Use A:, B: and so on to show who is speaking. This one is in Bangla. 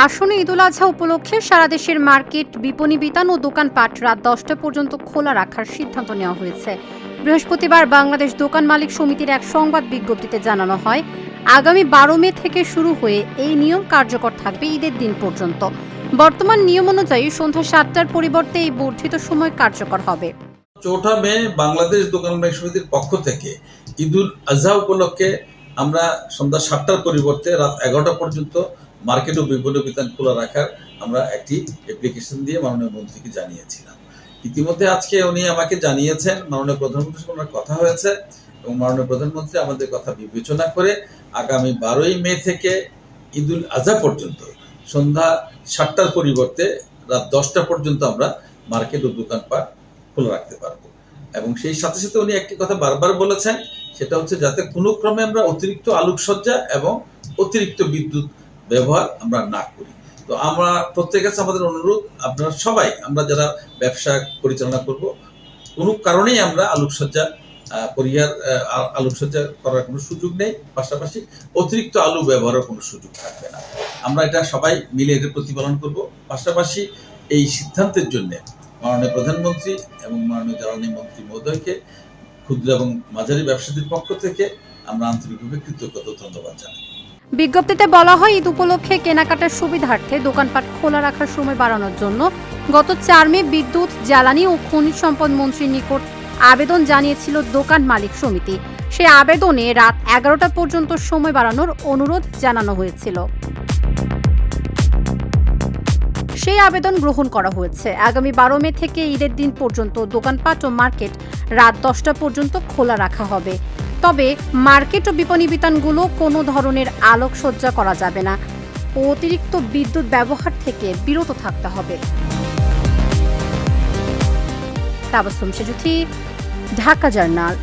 A: আসন্ন ঈদুল আজহা উপলক্ষে সারা দেশের মার্কেট, বিপণী বিতান ও দোকানপাট রাত 10টা পর্যন্ত খোলা রাখার সিদ্ধান্ত নেওয়া হয়েছে। বৃহস্পতিবার বাংলাদেশ দোকান মালিক সমিতির এক সংবাদ বিজ্ঞপ্তিতে জানানো হয়, আগামী 12 মে থেকে শুরু হয়ে এই নিয়ম কার্যকর থাকবে ঈদের দিন পর্যন্ত। বর্তমান নিয়ম অনুযায়ী সন্ধ্যা 7টার পরিবর্তে এই বর্ধিত সময় কার্যকর হবে।
B: 4 মে বাংলাদেশ দোকান মালিক সমিতির পক্ষ থেকে ঈদুল আজহা উপলক্ষে আমরা সন্ধ্যা 7টার পরিবর্তে রাত 11টা পর্যন্ত মার্কেট ও বিপণী বিতান খোলা রাখার আমরা একটি অ্যাপ্লিকেশন দিয়ে মাননীয় মন্ত্রীকে জানিয়েছিলাম। ইতিমধ্যে আজকে উনি আমাকে জানিয়েছেন মাননীয় প্রধানমন্ত্রীর সঙ্গে কথা হয়েছে এবং মাননীয় প্রধানমন্ত্রী আমাদের কথা বিবেচনা করে আগামী 12ই মে থেকে ঈদুল আজহা পর্যন্ত সন্ধ্যা 7টার পরিবর্তে রাত 10টা পর্যন্ত আমরা মার্কেট ও দোকানপাট খোলা রাখতে পারবো। এবং সেই সাথে সাথে উনি একটি কথা বারবার বলেছেন, সেটা হচ্ছে যাতে কোনো ক্রমে আমরা অতিরিক্ত আলোকসজ্জা এবং অতিরিক্ত বিদ্যুৎ ব্যবহার আমরা না করি। তো আমরা প্রত্যেকের কাছে আমাদের অনুরোধ, আপনারা সবাই আমরা যারা ব্যবসা পরিচালনা করব, কোনো কারণেই আমরা আলোকসজ্জা করার কোনো সুযোগ নেই, পাশাপাশি অতিরিক্ত আলো ব্যবহারের কোনো সুযোগ থাকবে না। আমরা এটা সবাই মিলে এটা প্রতিপালন করব। পাশাপাশি এই সিদ্ধান্তের জন্য মাননীয় প্রধানমন্ত্রী এবং মাননীয় জ্বালানি মন্ত্রী মহোদয়কে ক্ষুদ্র এবং মাঝারি ব্যবসায়ীদের পক্ষ থেকে আমরা আন্তরিকভাবে কৃতজ্ঞতা ও ধন্যবাদ জানাই।
A: বিজ্ঞপ্তিতে বলা হয়, ঈদ উপলক্ষে কেনাকাটার সুবিধার্থে দোকানপাট খোলা রাখার সময় বাড়ানোর জন্য গত 4 মে বিদ্যুৎ, জ্বালানি ও খনিজ সম্পদ মন্ত্রীর নিকট আবেদন জানিয়েছিল দোকান মালিক সমিতি। সেই আবেদনে রাত 11টা পর্যন্ত সময় বাড়ানোর অনুরোধ জানানো হয়েছিল। সেই আবেদন গ্রহণ করা হয়েছে। আগামী 12 মে থেকে ঈদের দিন পর্যন্ত দোকানপাট ও মার্কেট রাত 10টা পর্যন্ত খোলা রাখা হবে। তবে মার্কেট ও বিপণী বিতানগুলো কোনো ধরনের আলোকসজ্জা করা যাবে না ও অতিরিক্ত বিদ্যুৎ ব্যবহার থেকে বিরত থাকতে হবে। তাবাসসুম সেজুথি, ঢাকা জার্নাল।